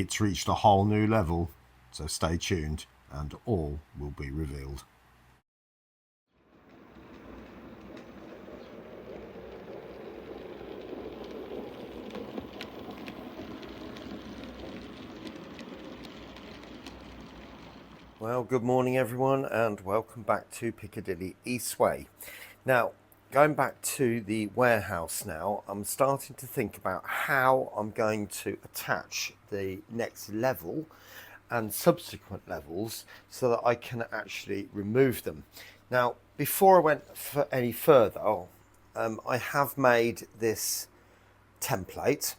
It's reached a whole new level, so stay tuned and all will be revealed. Well, good morning everyone and welcome back to Piccadilly Eastway. Now, going back to the warehouse now, I'm starting to think about how I'm going to attach the next level and subsequent levels so that I can actually remove them. Now, before I went any further, I have made this template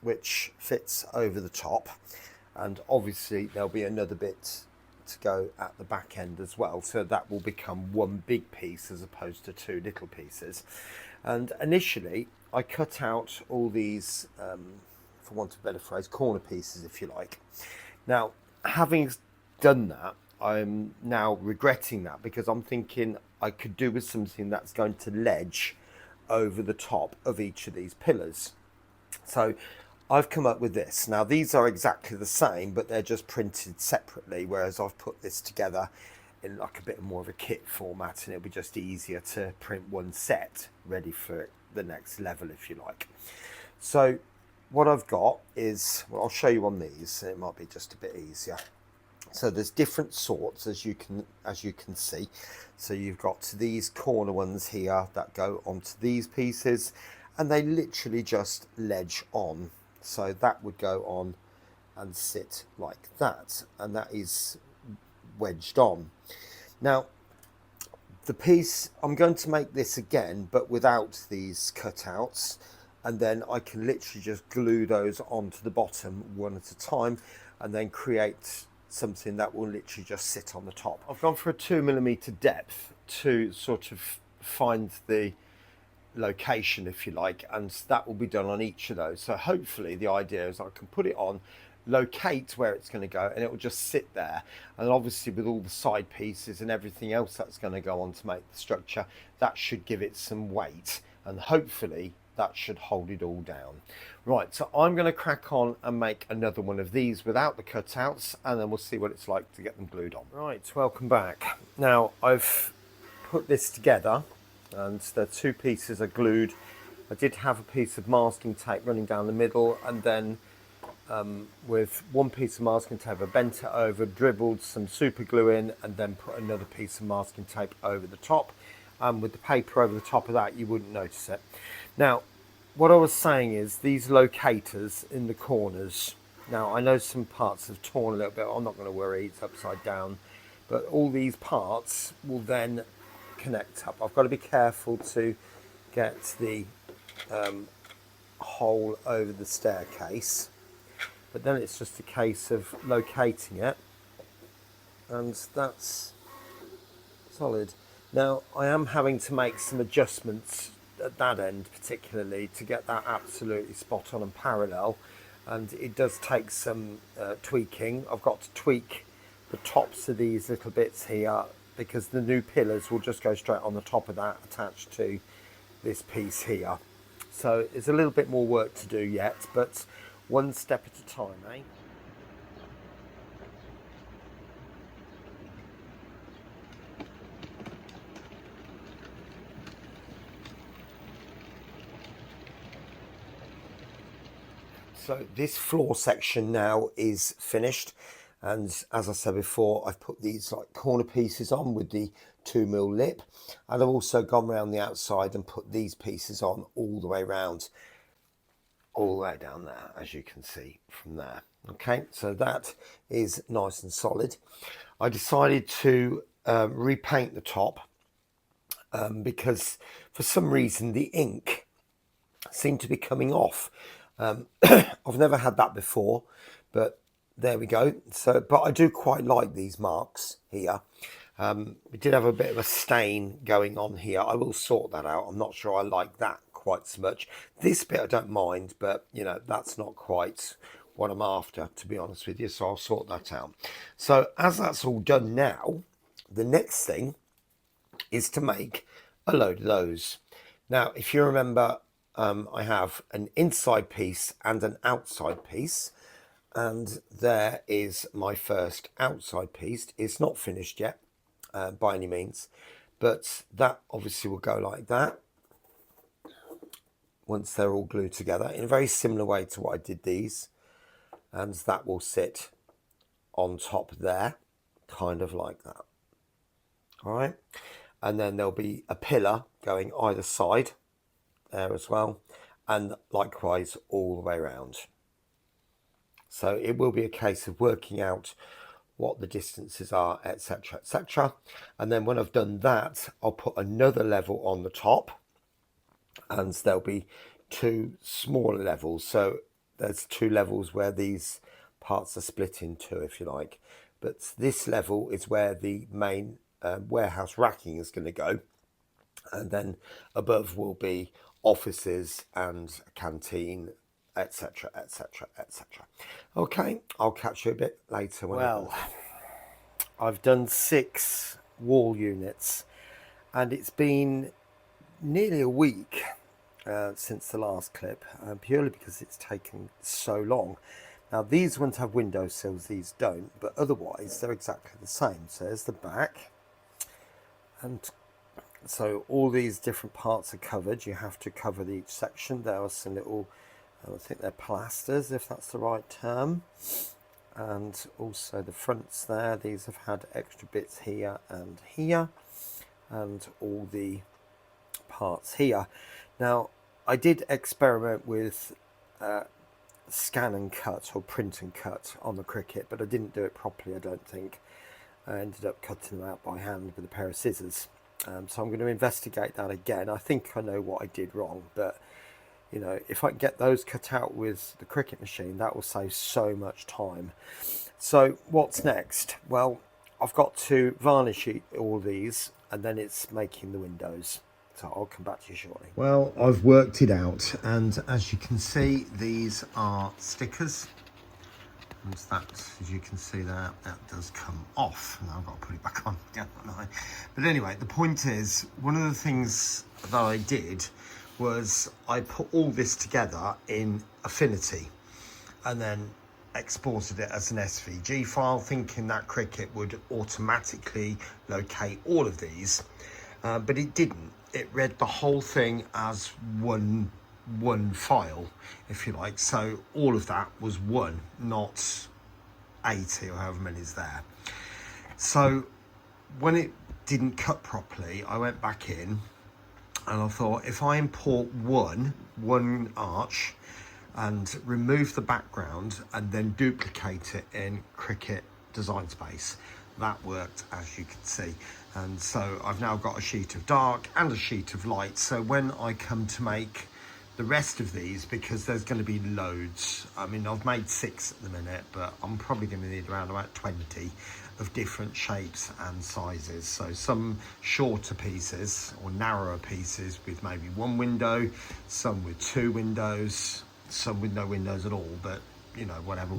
which fits over the top, and obviously there'll be another bit to go at the back end as well, so that will become one big piece as opposed to two little pieces. And initially I cut out all these, for want of a better phrase, corner pieces if you like. Now, having done that, I'm now regretting that, because I'm thinking I could do with something that's going to ledge over the top of each of these pillars. So I've come up with this. Now, these are exactly the same, but they're just printed separately, whereas I've put this together in like a bit more of a kit format, and it'll be just easier to print one set ready for the next level, if you like. So what I've got is, well, I'll show you on these, it might be just a bit easier. So there's different sorts, as you can see. So you've got these corner ones here that go onto these pieces, and they literally just ledge on. So that would go on and sit like that, and that is wedged on. Now, the piece, I'm going to make this again, but without these cutouts, and then I can literally just glue those onto the bottom one at a time, and then create something that will literally just sit on the top. I've gone for a 2mm depth to sort of find the location, if you like, and that will be done on each of those. So hopefully the idea is I can put it on, locate where it's going to go, and it will just sit there. And obviously with all the side pieces and everything else that's going to go on to make the structure, that should give it some weight, and hopefully that should hold it all down. Right, so I'm going to crack on and make another one of these without the cutouts, and then we'll see what it's like to get them glued on. Right, welcome back. Now, I've put this together, and the two pieces are glued. I did have a piece of masking tape running down the middle, and then with one piece of masking tape I bent it over, dribbled some super glue in, and then put another piece of masking tape over the top. With the paper over the top of that, you wouldn't notice it. Now, what I was saying is these locators in the corners, now I know some parts have torn a little bit, I'm not going to worry, it's upside down, but all these parts will then connect up. I've got to be careful to get the hole over the staircase, but then it's just a case of locating it, and that's solid. Now, I am having to make some adjustments at that end particularly to get that absolutely spot on and parallel, and it does take some tweaking. I've got to tweak the tops of these little bits here, because the new pillars will just go straight on the top of that, attached to this piece here. So it's a little bit more work to do yet, but one step at a time, eh? So this floor section now is finished, and as I said before, I've put these like corner pieces on with the 2mm lip, and I've also gone around the outside and put these pieces on all the way around, all the way down there, as you can see from there. Okay, so that is nice and solid. I decided to repaint the top because for some reason the ink seemed to be coming off. I've never had that before, but there we go. So, but I do quite like these marks here. We did have a bit of a stain going on here. I will sort that out. I'm not sure I like that quite so much. This bit I don't mind, but you know, that's not quite what I'm after, to be honest with you. So I'll sort that out. So as that's all done now, the next thing is to make a load of those. Now, if you remember, I have an inside piece and an outside piece. And there is my first outside piece. It's not finished yet by any means, but that obviously will go like that once they're all glued together in a very similar way to what I did these. And that will sit on top there, kind of like that. All right. And then there'll be a pillar going either side there as well. And likewise all the way around. So it will be a case of working out what the distances are, etc., etc. And then when I've done that, I'll put another level on the top, and there'll be two smaller levels. So there's two levels where these parts are split in two, if you like. But this level is where the main warehouse racking is going to go. And then above will be offices and a canteen, etc., etc., etc. Okay, I'll catch you a bit later. Well, I've done 6 wall units, and it's been nearly a week since the last clip, purely because it's taken so long. Now these ones have windowsills, these don't, but otherwise they're exactly the same. So there's the back, and so all these different parts are covered. You have to cover each section. There are some little, I think they're plasters, if that's the right term. And also the fronts there, these have had extra bits here and here, and all the parts here. Now I did experiment with scan and cut, or print and cut, on the Cricut, but I didn't do it properly, I don't think. I ended up cutting them out by hand with a pair of scissors. So I'm going to investigate that again. I think I know what I did wrong, but you know, if I can get those cut out with the Cricut machine, that will save so much time. So what's next? Well, I've got to varnish all these, and then it's making the windows. So I'll come back to you shortly. Well, I've worked it out, and as you can see, these are stickers. And that, as you can see there, that does come off. Now I've got to put it back on again, haven't I? But anyway, the point is, one of the things that I did was I put all this together in Affinity and then exported it as an SVG file, thinking that Cricut would automatically locate all of these, but it didn't. It read the whole thing as one file, if you like. So all of that was one, not 80 or however many is there. So when it didn't cut properly, I went back in and I thought, if I import one arch and remove the background and then duplicate it in Cricut Design Space, that worked, as you can see. And so I've now got a sheet of dark and a sheet of light. So when I come to make the rest of these, because there's going to be loads, I mean, I've made 6 at the minute, but I'm probably going to need around about 20 of different shapes and sizes. So some shorter pieces or narrower pieces with maybe 1 window, some with 2 windows, some with no windows at all, but you know, whatever.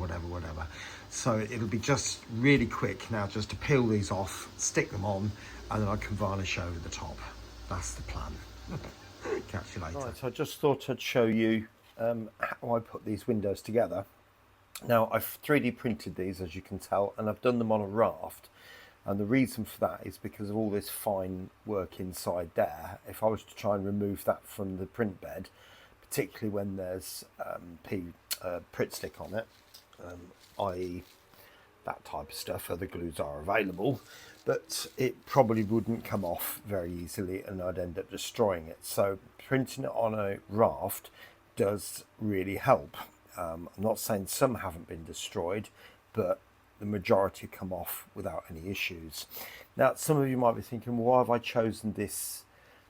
So it'll be just really quick now just to peel these off, stick them on, and then I can varnish over the top. That's the plan. Catch you later. Right, so I just thought I'd show you how I put these windows together. Now I've 3D printed these, as you can tell, and I've done them on a raft. And the reason for that is because of all this fine work inside there. If I was to try and remove that from the print bed, particularly when there's Pritt stick on it, i.e. that type of stuff, other glues are available, but it probably wouldn't come off very easily and I'd end up destroying it. So printing it on a raft does really help. I'm not saying some haven't been destroyed, but the majority come off without any issues. Now, some of you might be thinking, well, why have I chosen this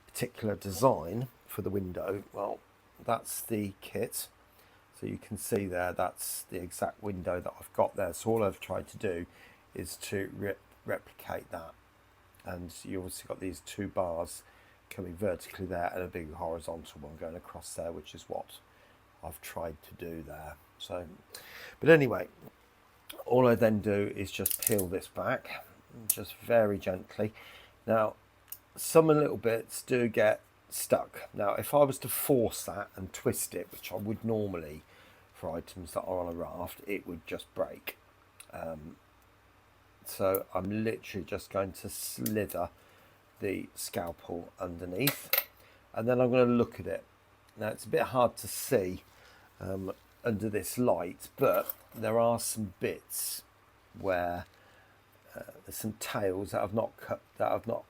particular design for the window? Well, that's the kit. So you can see there, that's the exact window that I've got there. So all I've tried to do is to replicate that. And you obviously got these 2 bars coming vertically there and a big horizontal one going across there, which is what I've tried to do there. So, but anyway, all I then do is just peel this back, just very gently. Now, some little bits do get stuck. Now, if I was to force that and twist it, which I would normally for items that are on a raft, it would just break. So I'm literally just going to slither the scalpel underneath, and then I'm going to look at it. Now it's a bit hard to see under this light, but there are some bits where there's some tails that I've not cut, that I've not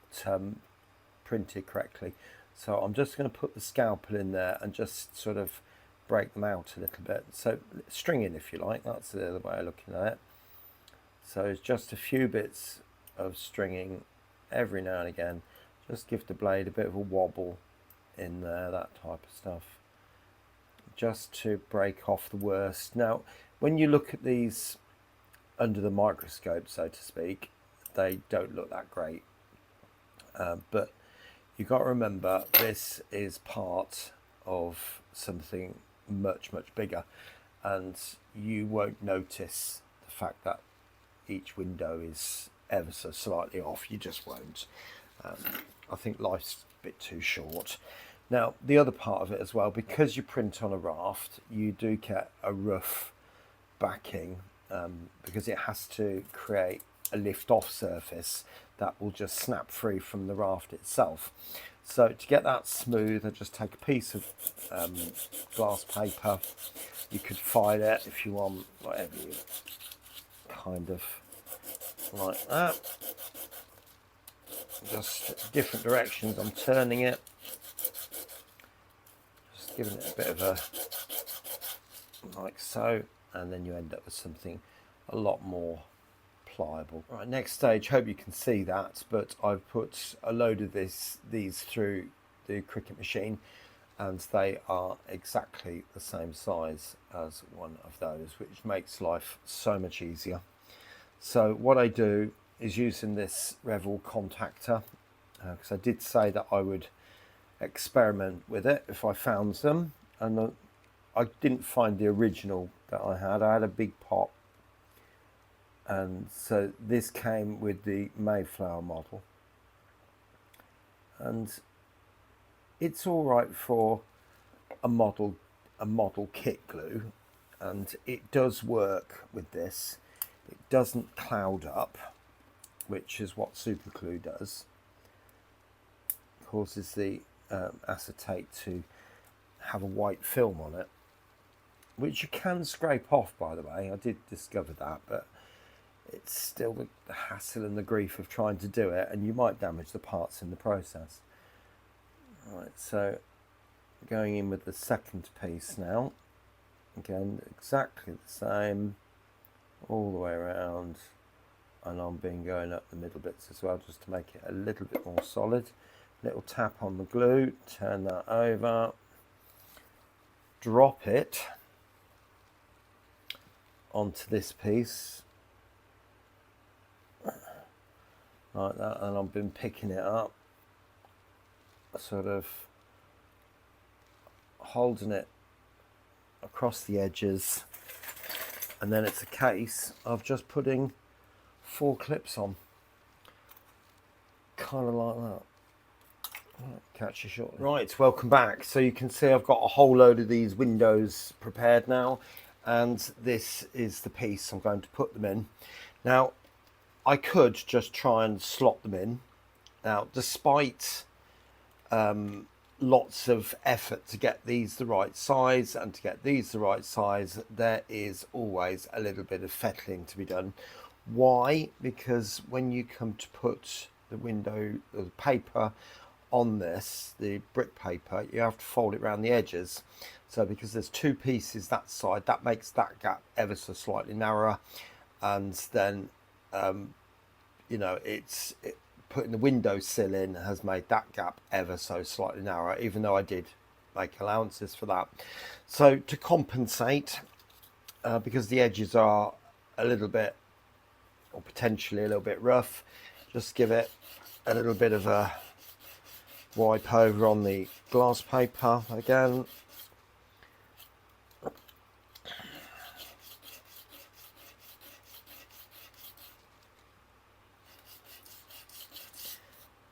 printed correctly. So I'm just going to put the scalpel in there and just sort of break them out a little bit. So stringing, if you like, that's the other way of looking at it. So it's just a few bits of stringing every now and again. Just give the blade a bit of a wobble in there, that type of stuff, just to break off the worst. Now, when you look at these under the microscope, so to speak, they don't look that great. But you've got to remember, this is part of something much, much bigger, and you won't notice the fact that each window is ever so slightly off. You just won't. I think life's a bit too short. Now, the other part of it as well, because you print on a raft, you do get a rough backing, because it has to create a lift-off surface that will just snap free from the raft itself. So to get that smooth, I just take a piece of glass paper. You could file it if you want, whatever you kind of like that. Just different directions I'm turning it, just giving it a bit of a, like so, and then you end up with something a lot more pliable. Right, next stage, hope you can see that, but I've put a load of these through the Cricut machine, and they are exactly the same size as one of those, which makes life so much easier. So what I do is using this Revel contactor, because I did say that I would experiment with it if I found them, and I didn't find the original that I had. I had a big pot, and so this came with the Mayflower model, and it's all right for a model kit glue, and it does work with this. It doesn't cloud up, which is what super glue does. It causes the acetate to have a white film on it, which you can scrape off, by the way. I did discover that, but it's still the hassle and the grief of trying to do it, and you might damage the parts in the process. Right, so going in with the second piece now. Again, exactly the same all the way around, and I'm going up the middle bits as well, just to make it a little bit more solid. Little tap on the glue, turn that over, drop it onto this piece like that, and I've been picking it up, sort of holding it across the edges, and then it's a case of just putting 4 clips on, kind of like that. Right, catch you shortly. Right, welcome back. So you can see I've got a whole load of these windows prepared now, and this is the piece I'm going to put them in. Now, I could just try and slot them in. Now, despite lots of effort to get these the right size and to get these the right size, there is always a little bit of fettling to be done. Why? Because when you come to put the window, the paper on this, the brick paper, you have to fold it around the edges. So because there's 2 pieces that side, that makes that gap ever so slightly narrower, and then you know, putting the windowsill in has made that gap ever so slightly narrower, even though I did make allowances for that. So to compensate, because the edges are a little bit, or potentially a little bit rough, just give it a little bit of a wipe over on the glass paper again.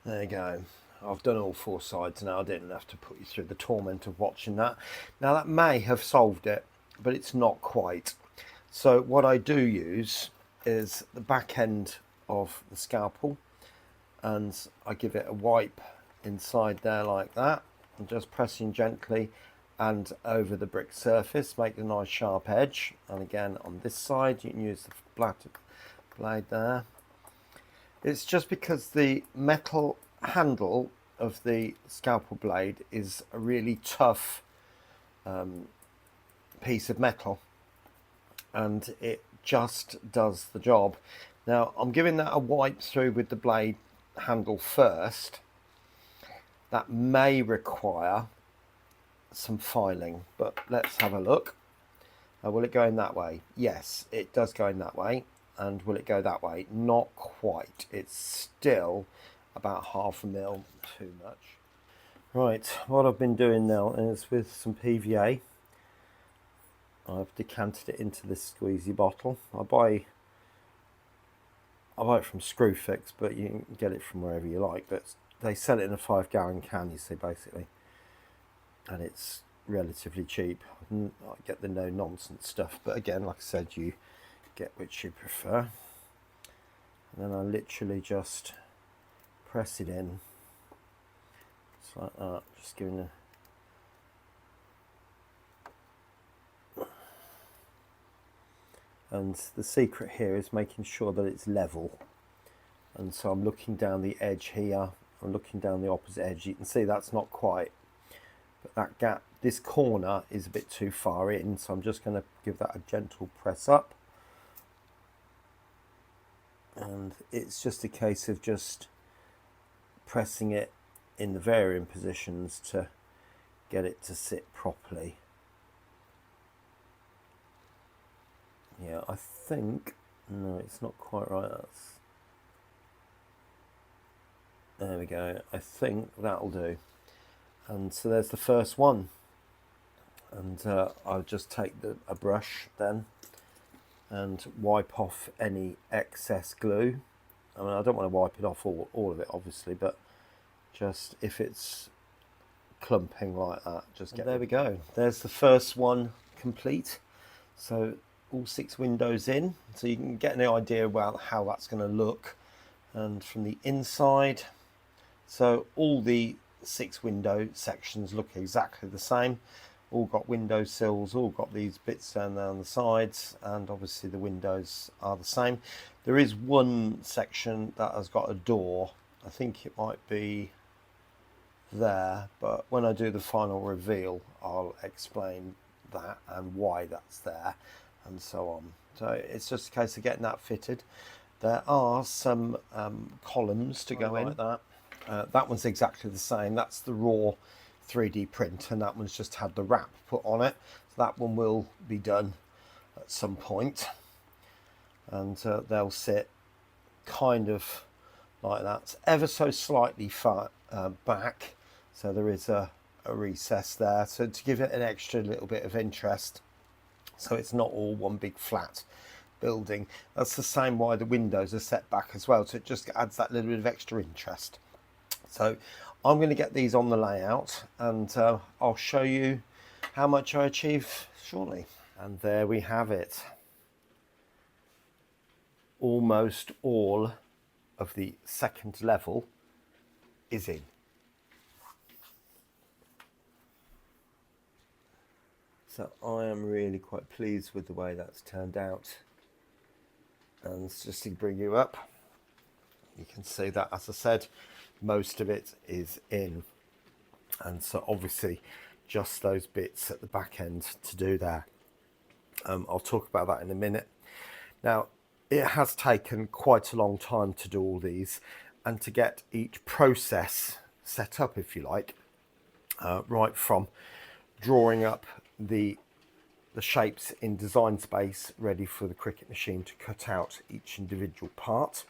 There you go. I've done all 4 sides now. I didn't have to put you through the torment of watching that. Now that may have solved it. but it's not quite. So what I do use is the back end of the scalpel, and I give it a wipe inside there like that, and just pressing gently and over the brick surface, make a nice sharp edge. And again on this side you can use the blade there. It's just because the metal handle of the scalpel blade is a really tough piece of metal, and it just does the job. Now I'm giving that a wipe through with the blade handle first. That may require some filing, but let's have a look. Will it go in that way? Yes, it does go in that way. And will it go that way? Not quite. It's still about 1/2 mil too much. Right, what I've been doing now is with some PVA, I've decanted it into this squeezy bottle. I buy it from Screwfix, but you can get it from wherever you like. But they sell it in a 5-gallon can, you see, basically, and it's relatively cheap. I get the no nonsense stuff, but again, like I said, you get which you prefer. And then I literally just press it in, just like that, just giving a and the secret here is making sure that it's level. And so I'm looking down the edge here, I'm looking down the opposite edge. You can see that's not quite, but that gap, this corner is a bit too far in, so I'm just going to give that a gentle press up. And it's just a case of just pressing it in the varying positions to get it to sit properly. Yeah, I think, no, it's not quite right. There we go. I think that'll do. And so there's the first one. And I'll just take a brush then and wipe off any excess glue. I mean, I don't want to wipe it off all of it, obviously, but just if it's clumping like that, just get. There we go. There's the first one complete. So all 6 windows in, so you can get an idea about how that's going to look. And from the inside, so all the 6 window sections look exactly the same. All got window sills, all got these bits down the sides, and obviously the windows are the same. There is one section that has got a door. I think it might be there, but when I do the final reveal, I'll explain that and why that's there and so on. So it's just a case of getting that fitted. There are some columns to go in like that. That one's exactly the same. That's the raw 3D print, and that one's just had the wrap put on it. So that one will be done at some point, and they'll sit kind of like that. It's ever so slightly far back, so there is a recess there, so to give it an extra little bit of interest, so it's not all one big flat building. That's the same why the windows are set back as well, so it just adds that little bit of extra interest. So I'm going to get these on the layout, and I'll show you how much I achieve shortly. And there we have it. Almost all of the second level is in. So I am really quite pleased with the way that's turned out. And just to bring you up, you can see that, as I said, most of it is in. And so obviously just those bits at the back end to do there. I'll talk about that in a minute. Now, it has taken quite a long time to do all these and to get each process set up, if you like, right from drawing up the shapes in Design Space ready for the Cricut machine to cut out each individual part.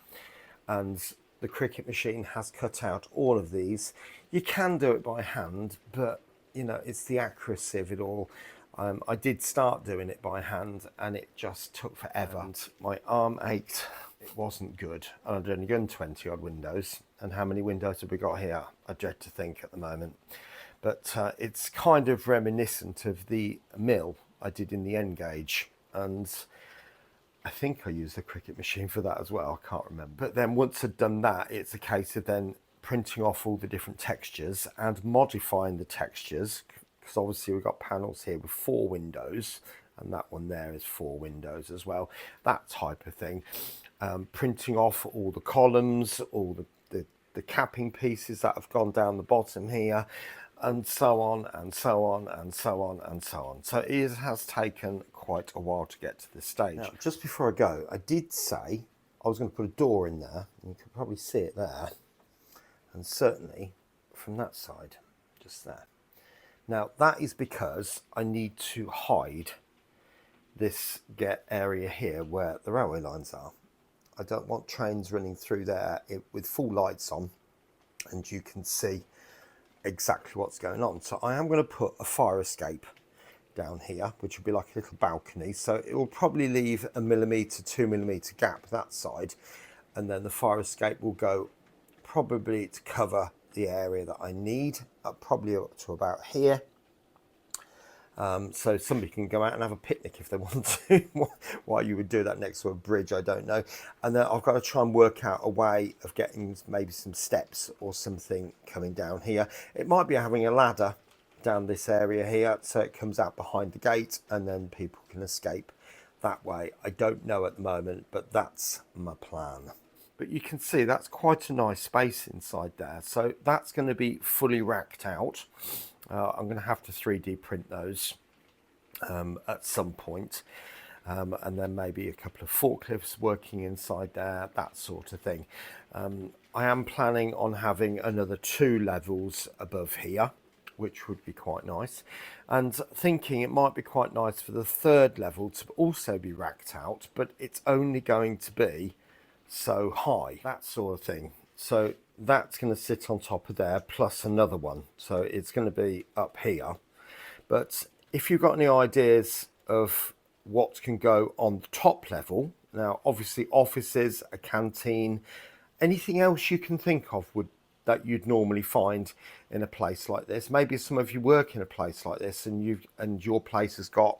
And the Cricut machine has cut out all of these. You can do it by hand, but you know, it's the accuracy of it all. I did start doing it by hand and it just took forever. And my arm ached. It wasn't good. And I'd only done 20 odd windows. And how many windows have we got here? I dread to think at the moment. But it's kind of reminiscent of the mill I did in the end gauge, and I think I used the Cricut machine for that as well, I can't remember. But then once I'd done that, it's a case of then printing off all the different textures and modifying the textures, because obviously we've got panels here with 4 windows, and that one there is 4 windows as well, that type of thing. Printing off all the columns, all the capping pieces that have gone down the bottom here, and so on and so on and so on and so on. So it has taken quite a while to get to this stage. Now, just before I go, I did say I was going to put a door in there, and you can probably see it there, and certainly from that side, just there. Now that is because I need to hide this area here where the railway lines are. I don't want trains running through there with full lights on and you can see exactly what's going on. So I am going to put a fire escape down here, which will be like a little balcony. So it will probably leave a 1mm, 2mm gap that side, and then the fire escape will go probably to cover the area that I need, probably up to about here. So somebody can go out and have a picnic if they want to. Why you would do that next to a bridge, I don't know. And then I've got to try and work out a way of getting maybe some steps or something coming down here. It might be having a ladder down this area here, so it comes out behind the gate and then people can escape that way. I don't know at the moment, but that's my plan. But you can see that's quite a nice space inside there. So that's going to be fully racked out. I'm going to have to 3D print those at some point. And then maybe a couple of forklifts working inside there, that sort of thing. I am planning on having another 2 levels above here, which would be quite nice. And thinking it might be quite nice for the 3rd level to also be racked out, but it's only going to be so high, that sort of thing. So that's going to sit on top of there plus another one, so it's going to be up here. But if you've got any ideas of what can go on the top level, now obviously offices, a canteen, anything else you can think of that you'd normally find in a place like this. Maybe some of you work in a place like this and your place has got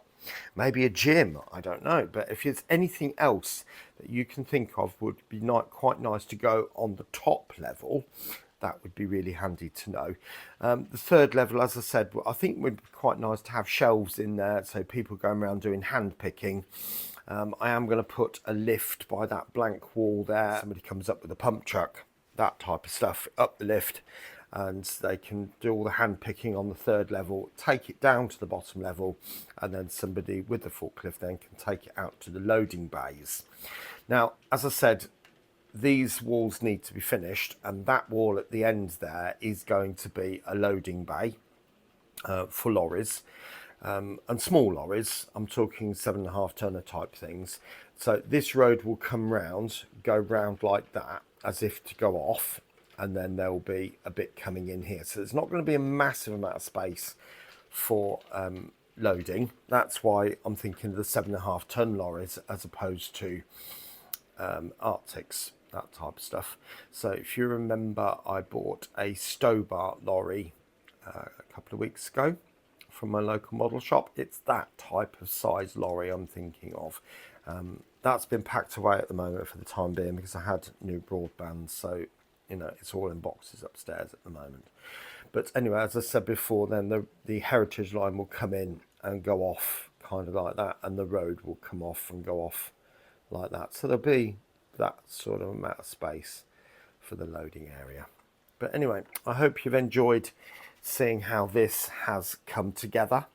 maybe a gym, I don't know. But if there's anything else that you can think of would be quite nice to go on the top level, that would be really handy to know. The 3rd level, as I said, I think would be quite nice to have shelves in there, so people going around doing hand picking. I am going to put a lift by that blank wall there. Somebody comes up with a pump truck, that type of stuff, up the lift, and they can do all the hand picking on the 3rd level, take it down to the bottom level, and then somebody with the forklift then can take it out to the loading bays. Now, as I said, these walls need to be finished, and that wall at the end there is going to be a loading bay for lorries, and small lorries. I'm talking 7.5 tonner type things. So this road will come round, go round like that, as if to go off, and then there'll be a bit coming in here. So there's not going to be a massive amount of space for loading. That's why I'm thinking of the 7.5 ton lorries as opposed to Arctics, that type of stuff. So if you remember, I bought a Stobart lorry a couple of weeks ago from my local model shop. It's that type of size lorry I'm thinking of. That's been packed away at the moment for the time being because I had new broadband, so you know it's all in boxes upstairs at the moment. But anyway, as I said before, then the heritage line will come in and go off kind of like that, and the road will come off and go off like that. So there'll be that sort of amount of space for the loading area. But anyway, I hope you've enjoyed seeing how this has come together.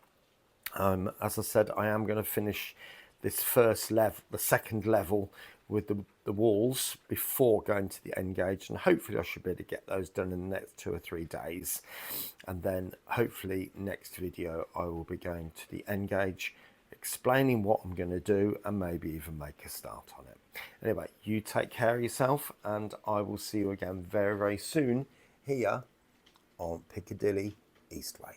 As I said, I am going to finish this first level, the 2nd level, with the walls before going to the end gauge, and hopefully I should be able to get those done in the next 2 or 3 days. And then hopefully next video I will be going to the end gauge, explaining what I'm going to do, and maybe even make a start on it. Anyway, you take care of yourself, and I will see you again very, very soon here on Piccadilly Eastway.